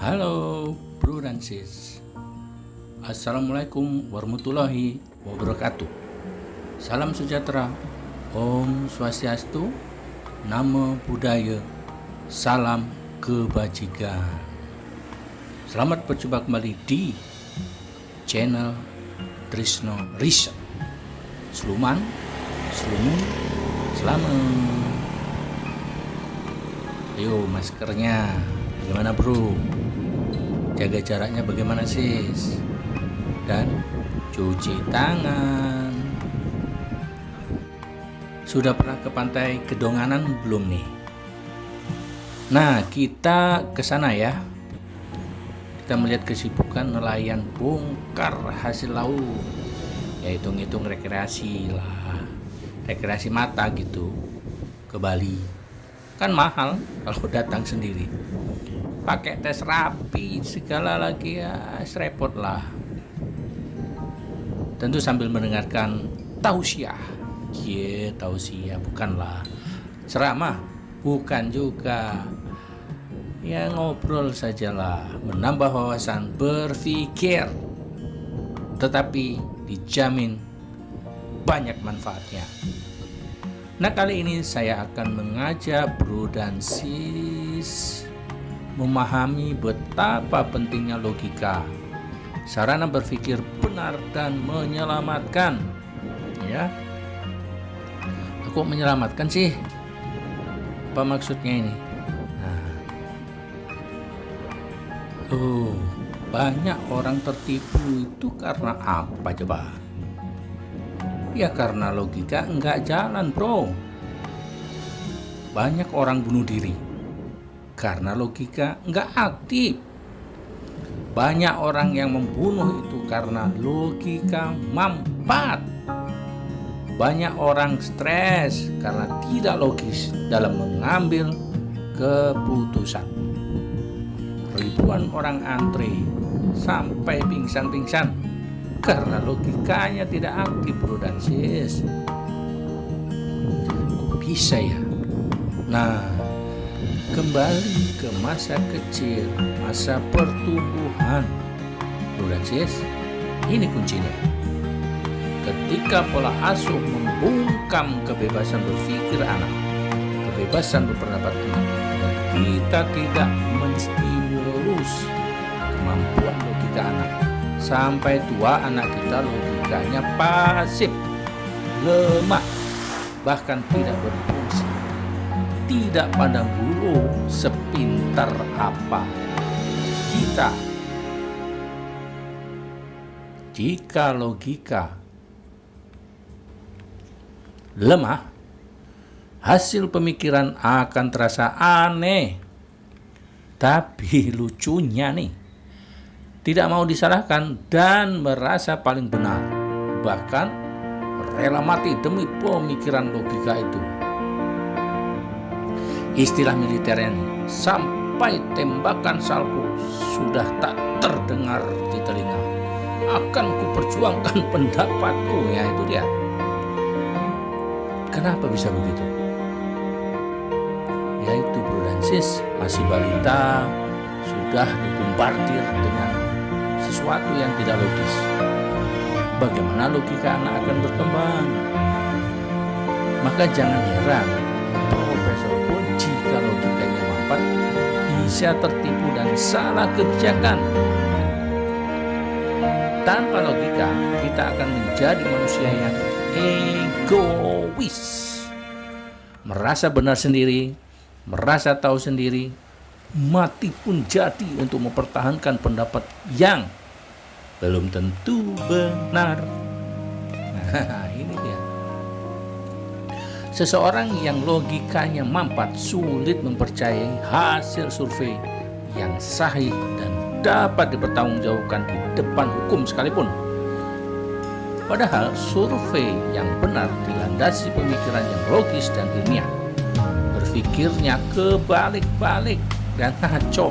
Halo bro dan sis. Assalamualaikum warahmatullahi wabarakatuh. Salam sejahtera. Om Swastiastu. Namo Buddhaya. Salam kebajikan. Selamat berjumpa kembali di channel Trisno Riset. Sluman, selamat. Ayo maskernya bagaimana bro? Jaga jaraknya bagaimana sis? Dan cuci tangan. Sudah pernah ke pantai Kedonganan belum nih? Nah, kita ke sana ya. Kita melihat kesibukan nelayan bongkar hasil laut. Ya hitung-hitung rekreasi lah. Rekreasi mata gitu. Ke Bali. Kan mahal kalau datang sendiri. Pakai tes rapi segala lagi ya, repot lah. Tentu sambil mendengarkan tausiah. Tausiah bukanlah ceramah, bukan juga. Ya ngobrol sajalah, menambah wawasan berpikir. Tetapi dijamin banyak manfaatnya. Nah, kali ini saya akan mengajak bro dan sis memahami betapa pentingnya logika, sarana berpikir benar dan menyelamatkan. Ya, aku menyelamatkan sih? Apa maksudnya ini? Nah, banyak orang tertipu itu karena apa coba? Ya karena logika enggak jalan bro. Banyak orang bunuh diri karena logika enggak aktif. Banyak orang yang membunuh itu karena logika mampat. Banyak orang stres karena tidak logis dalam mengambil keputusan. Ribuan orang antri sampai pingsan-pingsan karena logikanya tidak aktif bro dan sis. Kok bisa ya? Nah, kembali ke masa kecil, masa pertumbuhan bro dan sis. Ini kuncinya. Ketika pola asuh membungkam kebebasan berpikir anak, kebebasan berpendapat anak, dan kita tidak menstimulus kemampuan logika anak, sampai tua anak kita logikanya pasif, lemah, bahkan tidak berfungsi, tidak pandang bulu sepintar apa kita. Jika logika lemah, hasil pemikiran akan terasa aneh. Tapi lucunya nih, tidak mau disalahkan dan merasa paling benar, bahkan rela mati demi pemikiran logika itu. Istilah militernya nih, sampai tembakan salvo sudah tak terdengar di telinga, akan kuperjuangkan pendapatku. Ya itu dia. Kenapa bisa begitu? Yaitu bro dan sis, masih balita, sudah dibombardir dengan sesuatu yang tidak logis. Bagaimana logika anak akan berkembang? Maka jangan heran profesor pun jika logikanya mampat bisa tertipu dan salah kebijakan. Tanpa logika kita akan menjadi manusia yang egois, merasa benar sendiri, merasa tahu sendiri, mati pun jadi untuk mempertahankan pendapat yang belum tentu benar. Nah, ini dia. Seseorang yang logikanya mampat sulit mempercayai hasil survei yang sahih dan dapat dipertanggungjawabkan di depan hukum sekalipun. Padahal survei yang benar dilandasi pemikiran yang logis dan ilmiah. Berpikirnya kebalik-balik dan ngaco.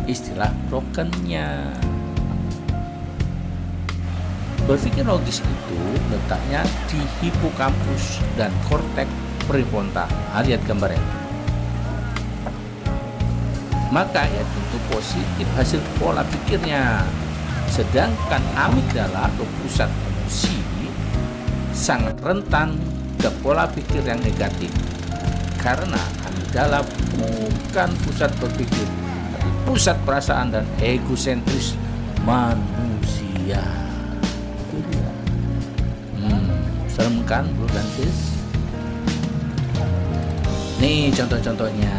Istilah brokennya. Berpikir logis itu letaknya di hipokampus dan korteks prefrontal. Lihat gambarnya. maka ya tentu positif hasil pola pikirnya. Sedangkan amigdala atau pusat emosi sangat rentan ke pola pikir yang negatif, karena amigdala bukan pusat berpikir, tapi pusat perasaan dan egosentris manusia. Itu dia. Serem kan, bro dan sis? Nih contoh-contohnya,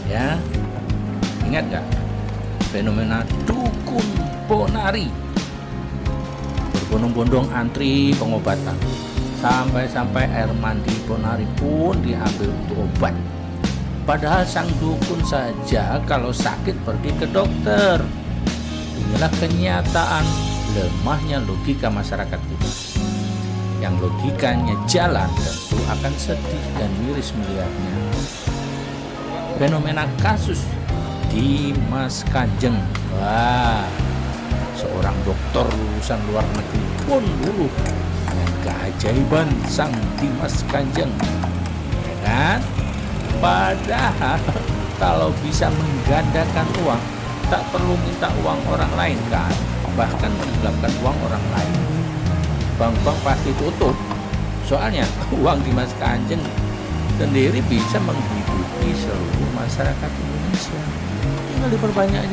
ya. Ingat gak fenomena dukun ponari? Berbondong-bondong antri pengobatan, sampai-sampai air mandi ponari pun diambil untuk obat. Padahal sang dukun saja kalau sakit pergi ke dokter. Inilah kenyataan lemahnya logika masyarakat kita. Yang logikanya jalan tentu akan sedih dan miris melihatnya. Fenomena kasus Dimas Kanjeng, wah, seorang dokter lulusan luar negeri pun luluh dengan keajaiban sang Dimas Kanjeng, ya kan? Padahal kalau bisa menggandakan uang, tak perlu minta uang orang lain kan, bahkan menggelapkan uang orang lain, bank-bank pasti tutup. Soalnya uang Dimas Kanjeng sendiri bisa menghidupi seluruh masyarakat Indonesia. Tinggal diperbanyak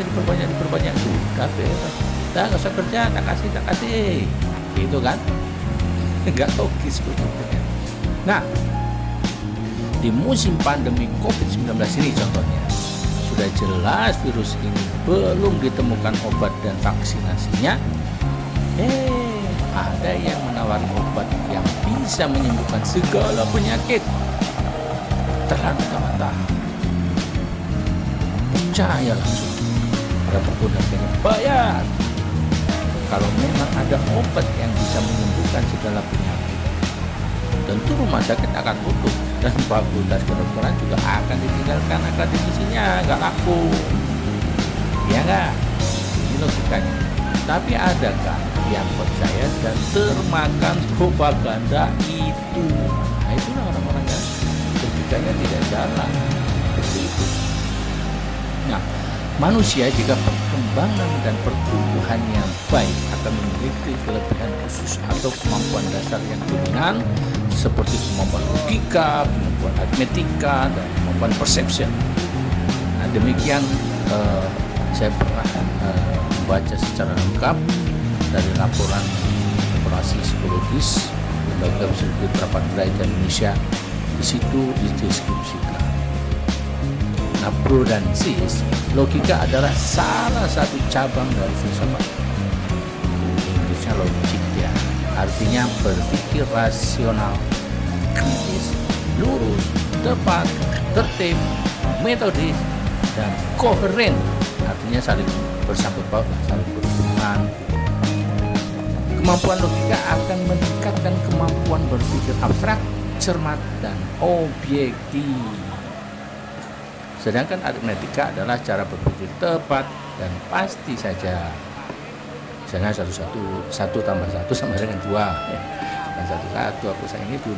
sudah bebas. Dah nggak usah kerja, tak kasih, gitu kan? Nggak logis begitu. Nah, di musim pandemi COVID-19 ini contohnya, sudah jelas virus ini belum ditemukan obat dan vaksinasinya. Ada yang menawarkan obat yang bisa menyembuhkan segala penyakit. Terlalu mentah. Percaya langsung. Ada penggunanya bayar. Kalau memang ada obat yang bisa menyembuhkan segala penyakit, tentu rumah sakit akan tutup dan fakultas kedokteran juga akan ditinggalkan akademisinya, nggak laku. Ya nggak? Ini logikanya. Tapi adakah yang percaya dan termakan propaganda itu? Nah, itulah orang-orang yang logikanya tidak jalan. Seperti itu. Nah, manusia jika perkembangan dan pertumbuhan yang baik akan memiliki kelebihan khusus atau kemampuan dasar yang dominan seperti kemampuan logika, kemampuan aritmetika, dan kemampuan perception. Nah, demikian saya pernah membaca secara lengkap dari laporan operasi psikologis Lembaga Psikologi Terapan Belajar Indonesia. Di situ dideskripsikan. Nah, bro dan sis, logika adalah salah satu cabang dari filsafat. Inggrisnya logik ya, artinya berpikir rasional, kritis, lurus, tepat, tertib, metodis, dan koheren. Artinya saling bersangkut paut, saling berhubungan. Kemampuan logika akan meningkatkan kemampuan berpikir abstrak, cermat, dan objektif. Sedangkan aritmetika adalah cara berpikir tepat dan pasti saja. Misalnya satu tambah satu sama dengan 2, dan satu aku sayang itu.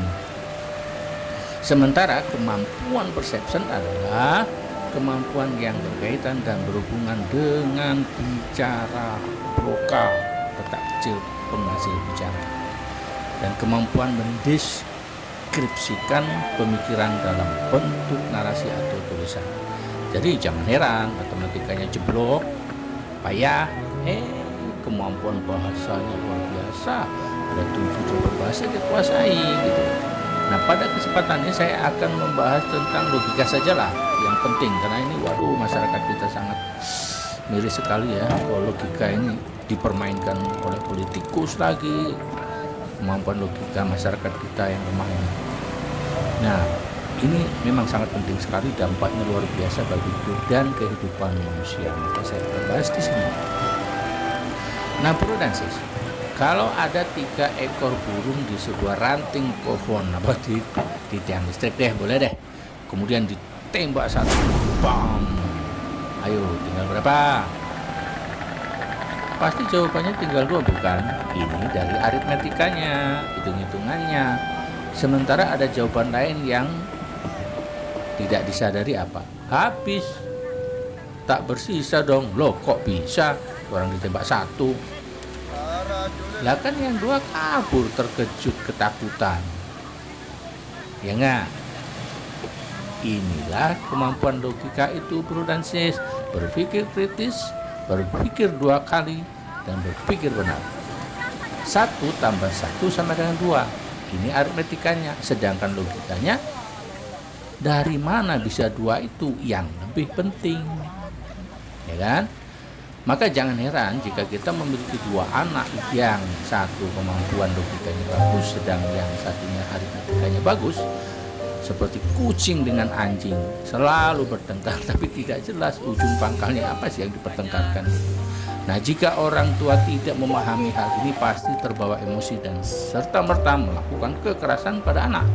Sementara kemampuan perception adalah kemampuan yang berkaitan dan berhubungan dengan bicara vokal, kotak kecil penghasil bicara, dan kemampuan mendeskripsikan pemikiran dalam bentuk narasi atau tulisan. Jadi jangan heran matematikanya jeblok, payah, kemampuan bahasanya luar biasa, ada 7 jenis bahasa dikuasai gitu. Nah, pada kesempatan ini saya akan membahas tentang logika sajalah yang penting, karena ini waduh masyarakat kita sangat miris sekali ya kalau logika ini dipermainkan oleh politikus lagi. Kemampuan logika masyarakat kita yang lemah ini. Nah, ini memang sangat penting sekali, dampaknya luar biasa bagi hidup dan kehidupan manusia. Maka saya akan bahas di sini. Nah, bro dan sis, kalau ada 3 ekor burung di sebuah ranting pohon, di tiang listrik deh, boleh deh. Kemudian ditembak satu, bam. Ayo, tinggal berapa? Pasti jawabannya tinggal 2, bukan? Ini dari aritmetikanya, hitung-hitungannya. Sementara ada jawaban lain yang tidak disadari apa? Habis. tak bersisa dong. Loh kok bisa? Orang ditembak satu. Lah kan yang dua kabur terkejut ketakutan. Ya enggak? Inilah kemampuan logika itu, Bro dan Sis. Berpikir kritis, berpikir dua kali, dan berpikir benar. 1 tambah 1 sama dengan 2. Ini aritmetikanya. Sedangkan logikanya, dari mana bisa 2 itu yang lebih penting? Ya kan? Maka jangan heran jika kita memiliki 2 anak yang satu kemampuan logikanya bagus, sedang yang satunya aritmetikanya bagus. Seperti kucing dengan anjing, selalu bertengkar tapi tidak jelas ujung pangkalnya apa sih yang dipertengkarkan. Nah, jika orang tua tidak memahami hal ini, pasti terbawa emosi dan serta-merta melakukan kekerasan pada anak.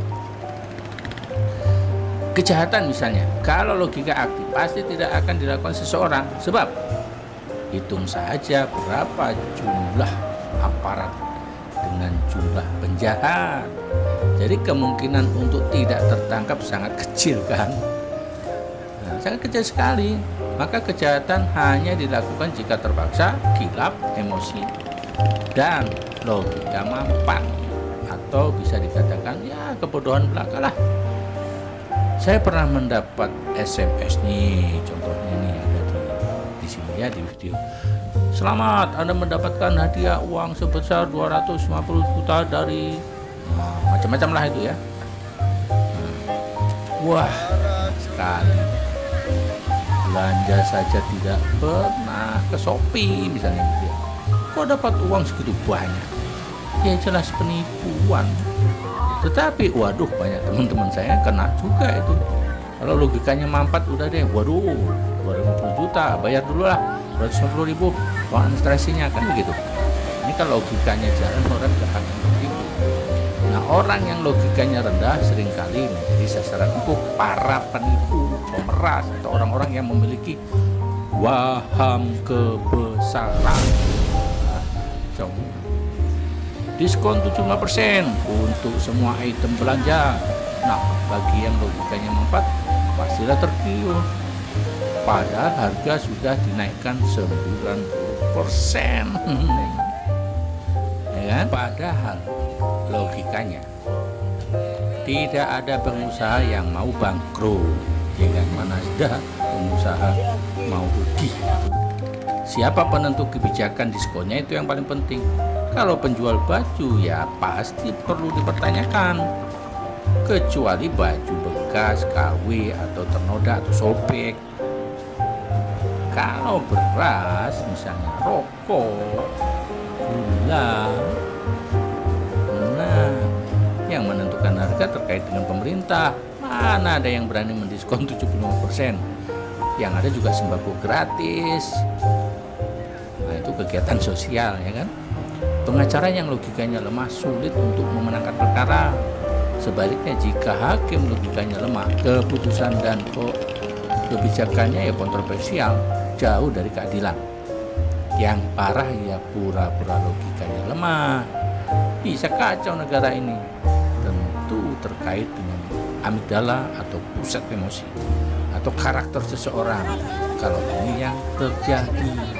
Kejahatan misalnya, kalau logika aktif pasti tidak akan dilakukan seseorang. Sebab hitung saja berapa jumlah aparat dengan jumlah penjahat. Jadi kemungkinan untuk tidak tertangkap sangat kecil kan? Nah, sangat kecil sekali. Maka kejahatan hanya dilakukan jika terpaksa, kilap, emosi, dan logika mampet. Atau bisa dikatakan ya kebodohan belaka lah. Saya pernah mendapat SMS nih, contohnya nih ada di sini ya di video. Selamat, Anda mendapatkan hadiah uang sebesar 250 juta dari macam-macam lah itu ya. Wah, sekali. Belanja saja tidak pernah ke Shopee misalnya gitu ya. Kok dapat uang segitu banyak? Ya jelas penipuan. Tetapi waduh, banyak teman-teman saya kena juga itu. Kalau logikanya mampet udah deh, waduh 250 juta bayar dulu lah 250 ribu uang administrasinya kan begitu. Ini kalau logikanya jalan orang gak akan begitu. Nah, orang yang logikanya rendah seringkali menjadi sasaran empuk para penipu, pemeras, atau orang-orang yang memiliki waham kebesaran. Nah, diskon 75% untuk semua item belanja. Nah, bagi yang logikanya mampet, pastilah tergiur. Padahal harga sudah dinaikkan 90%. Ya kan? Padahal logikanya tidak ada pengusaha yang mau bangkrut, ya kan? Mana ada pengusaha mau rugi. Siapa penentu kebijakan diskonnya itu yang paling penting. Kalau penjual baju ya pasti perlu dipertanyakan, kecuali baju bekas, KW atau ternoda atau sobek. Kalau beras misalnya, rokok, gula, nah yang menentukan harga terkait dengan pemerintah. Mana ada yang berani mendiskon 75%? Yang ada juga sembako gratis. Nah, itu kegiatan sosial ya kan. Pengacara yang logikanya lemah sulit untuk memenangkan perkara. Sebaliknya jika hakim logikanya lemah, keputusan dan kebijakannya ya kontroversial, jauh dari keadilan. Yang parah ya pura-pura logikanya lemah. Bisa kacau negara ini. Tentu terkait dengan amigdala atau pusat emosi atau karakter seseorang. Kalau ini yang terjadi.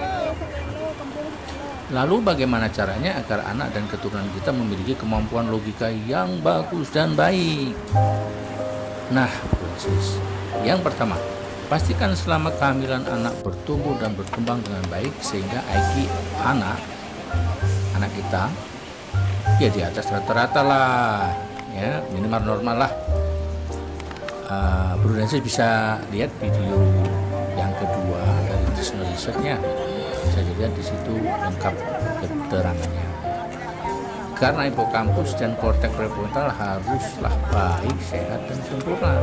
Lalu bagaimana caranya agar anak dan keturunan kita memiliki kemampuan logika yang bagus dan baik? Nah, proses yang pertama, pastikan selama kehamilan anak bertumbuh dan berkembang dengan baik sehingga IQ anak kita ya di atas rata-rata lah, ya minimal normal lah. Bro dan Sis bisa lihat video yang kedua dari risetnya. Bisa dilihat di situ lengkap keterangannya. Karena hipokampus dan korteks prefrontal haruslah baik, sehat, dan sempurna.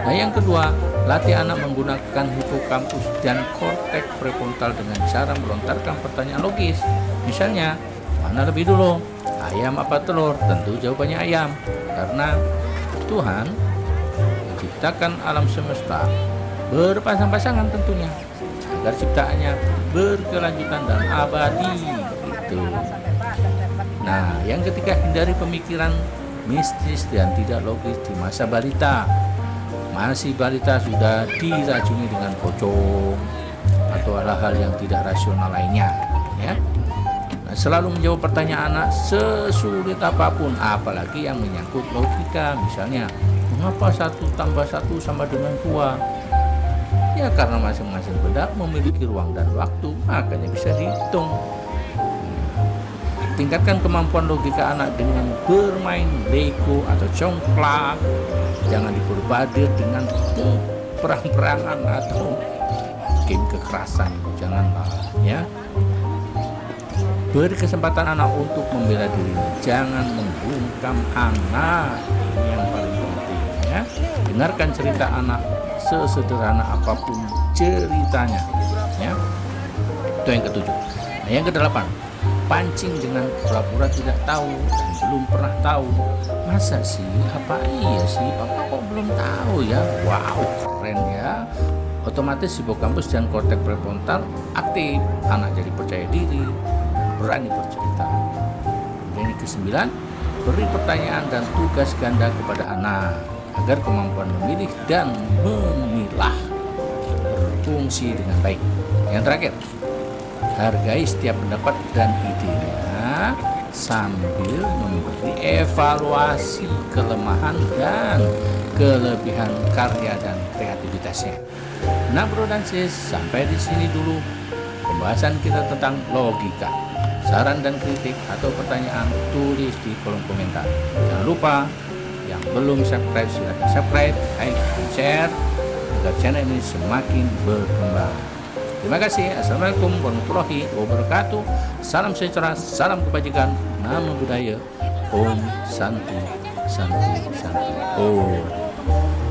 Nah, yang kedua, latih anak menggunakan hipokampus dan korteks prefrontal dengan cara melontarkan pertanyaan logis. Misalnya, mana lebih dulu, ayam apa telur? Tentu jawabannya ayam, karena Tuhan menciptakan alam semesta berpasang-pasangan tentunya, agar ciptaannya berkelanjutan dan abadi gitu. Nah, yang ketiga, hindari pemikiran mistis dan tidak logis di masa balita. Masih balita sudah diracuni dengan pocong, atau hal-hal yang tidak rasional lainnya, ya. Nah, selalu menjawab pertanyaan anak sesulit apapun, apalagi yang menyangkut logika. Misalnya, mengapa 1+1 sama dengan 2? Ya karena masing-masing benda memiliki ruang dan waktu, makanya bisa dihitung. Tingkatkan kemampuan logika anak dengan bermain Lego atau congklak. Jangan diperbadir dengan perang-perangan atau game kekerasan, janganlah, ya. Beri kesempatan anak untuk membela diri, jangan membungkam anak. Ini yang paling penting, ya. Dengarkan cerita anak sesederhana apapun ceritanya, ya. Itu yang ketujuh. Nah, yang kedelapan, pancing dengan pura-pura tidak tahu dan belum pernah tahu. Masa sih? Apa iya sih? Papa kok belum tahu ya? Wow, keren ya. Otomatis hipokampus dan korteks prefrontal aktif, anak jadi percaya diri, berani bercerita. Yang ke-9, beri pertanyaan dan tugas ganda kepada anak agar kemampuan memilih dan memilah berfungsi dengan baik. Yang terakhir, hargai setiap pendapat dan idenya sambil memberi evaluasi kelemahan dan kelebihan karya dan kreativitasnya. Nah, bro dan sis, sampai di sini dulu pembahasan kita tentang logika. Saran dan kritik atau pertanyaan tulis di kolom komentar. Jangan lupa yang belum subscribe silahkan subscribe, like, dan share agar channel ini semakin berkembang. Terima kasih. Assalamualaikum warahmatullahi wabarakatuh. Salam sejahtera, salam kebajikan, namo buddhaya, Om Santi Santi Santi Om.